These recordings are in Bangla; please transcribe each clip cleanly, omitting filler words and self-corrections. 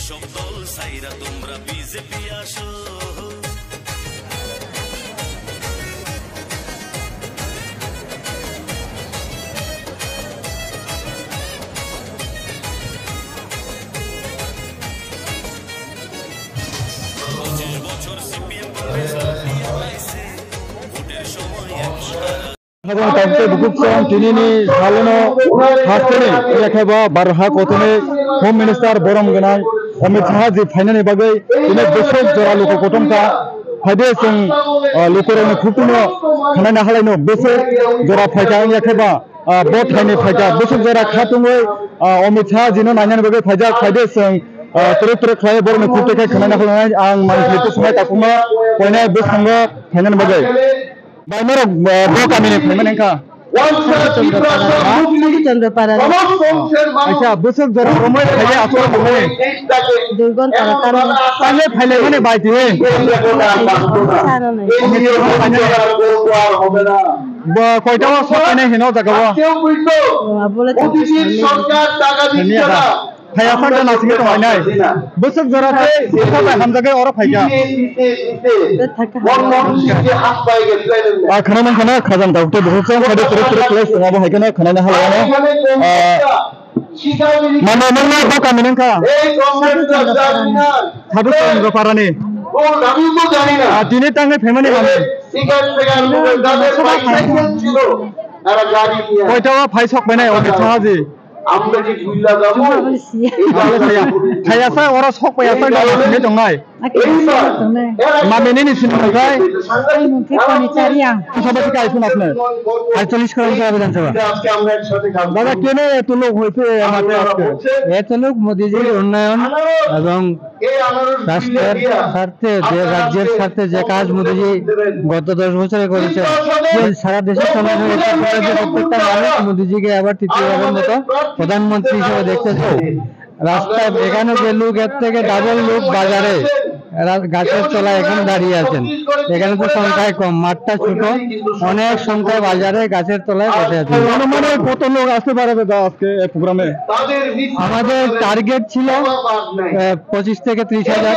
এসব দল সাইরা তোমরা বিজেপি আসো। होम मिनिस्टार बरम गनाय अमित शाह जी फाइनानि बागै दिनै बेसोर जरा लोक कटमका फायदे जों लोकरनो खुटुनो खानायना हालायनो बेसोर जरा फायदा याखैबा बट थाइने फायदा बेसोर जरा खातुङै अमित शाह जिनो नायनानै बागै फायदा फायदे जों तुरु तुरु खाय बरनो खुटुके खानायना हालायनाय आं मानसिखौ समाय ताकुमा कोइनाय बेसंगो फाइनानि बागै बायमर ब कामिनि फाइमानका अच्छा बसक जरा रमय फायदे आसर बने 2 घंटा ताले फायले माने बायति ब कयटावा सकायनाय हेनो जागावा फाया फाटा नासिगे तो हायनाय बसक जराते एखाबा हामजागे और फायगा खाना खाना खाजान दाउते बहुत सम फायदे तुरु तुरु क्लास नङाबा हायगोना खानायना हालायानो माने नोंना बाका मिनका सादु संगपारानि दिनै तांगे फेमानि माने कयटावा फायसक बायनाय अमित शाह जी আমরা যে ভুইলা যাব थायासा अरा सक पायासा गावने दंनाय मामेनि सिननाय सबाथि गायफुन आपने 48 करोड़ का आवेदन सभा আজকে আমরা একসাথে কাজ দাদা কেন এত লোক হইছে আমাদের আজকে এত লোক মোদিজির উন্নয়ন এবং রাষ্ট্রের স্বার্থে যে রাজ্যের স্বার্থে যে কাজ মোদিজি গত 10 বছরে করেছেন সারা দেশের সমাজে প্রত্যেকটা মানুষ মোদিজিকে আবার তৃতীয়বারের মতো প্রধানমন্ত্রী হিসেবে দেখতেছে রাস্তায় এখানে যে লোক এর থেকে ডাবল লোক বাজারে গাছের তলায় এখন দাঁড়িয়ে আছেন এখানে তো সংখ্যায় কম মাঠটা ছোট অনেক সংখ্যায় বাজারে গাছের তলায় বসে আছেন মানে কত লোক আসতে পারে দাদা আজকে এই প্রোগ্রামে আমাদের টার্গেট ছিল 25 থেকে 30,000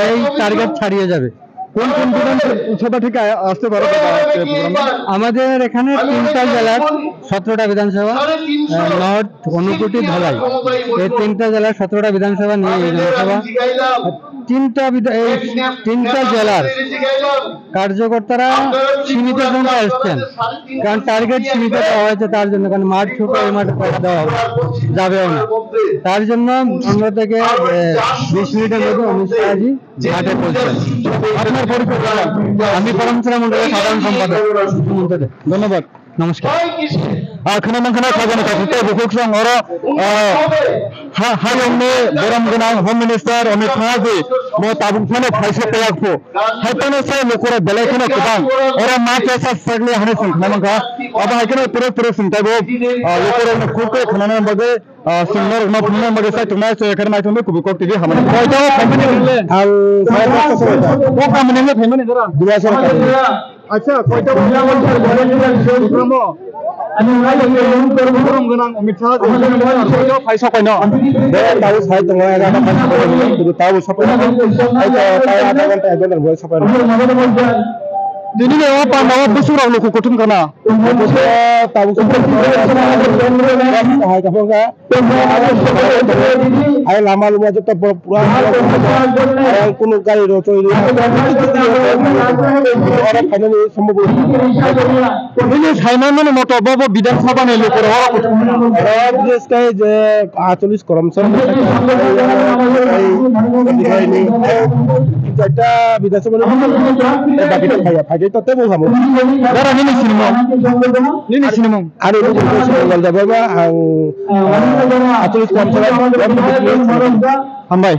এই টার্গেট ছাড়িয়ে যাবে কোন কোন বিধানসভা থেকে আসতে পারে দাদা আজকে প্রোগ্রামে আমাদের এখানে 3টা জেলার 17টা বিধানসভা নর্থ অনুকুটি ধলাই এই 3টা জেলার 17টা বিধানসভা নিয়ে বিধানসভা তিনটা জেলার কার্যকর্তারা সীমিত সংখ্যা আসছেন কারণ টার্গেট সীমিত দেওয়া হয়েছে তার জন্য কারণ মাঠ ছোট এই মাঠে পয়সা দেওয়া যাবেও না তার জন্য 15 থেকে 20 মিনিটের মধ্যে অমিত শাহজি মাঠে পৌঁছান আপনার পরিচয় আমি পরমচরা মন্ডলের সাধারণ সম্পাদক ধন্যবাদ নমস্কার खाना खाना खाजाना थाकुते बुकुक्सं और हायंने बरम गनां होम मिनिस्टार अमित शाह जी मो ताबुखने फाइसे पेयाखो हायतने से लोकरा बेलेखने कुबां और मा कैसा सगले हने संखनामंगा अब हायकने पुरे पुरे संताबो लोकरा खुके खनाने बगे सिंगर न फुने बगे सा तुना से एकर माइथमे कुबुकोक टिभि हमने कोइटा फैमिली मिलले आल सायरा से वो कामने में फैमिली जरा दुआसर अच्छा कोइटा प्रोग्राम আমি রাইজন করবম গনাং অমিত শাহ জি ফাইসা কইনো দে তাও সাই দङ এগাটা ফাইসা কইনো কিন্তু তাও সাপনা তাই আধা ঘন্টা এক ঘন্টার বয়স সাপনা দিনে ও পান্ডাও বসুরাও লোক কঠিন কানা তাও হাই কাফগা আই লামা লুমা যত পুরা আর কোন গাড়ি রচইলি আর ফাইনালি সম্ভব দিনে সাইনা মানে মতো বব বিধানসভা নে লোকর আর দেশ কাই যে 48 করমসন এটা বিধানসভা বাকিটা খাইয়া ফাইতে ততে বলহামো দারা নিনি সিনেমা আর এই বল যাবে আং 48 করমসন হামবাই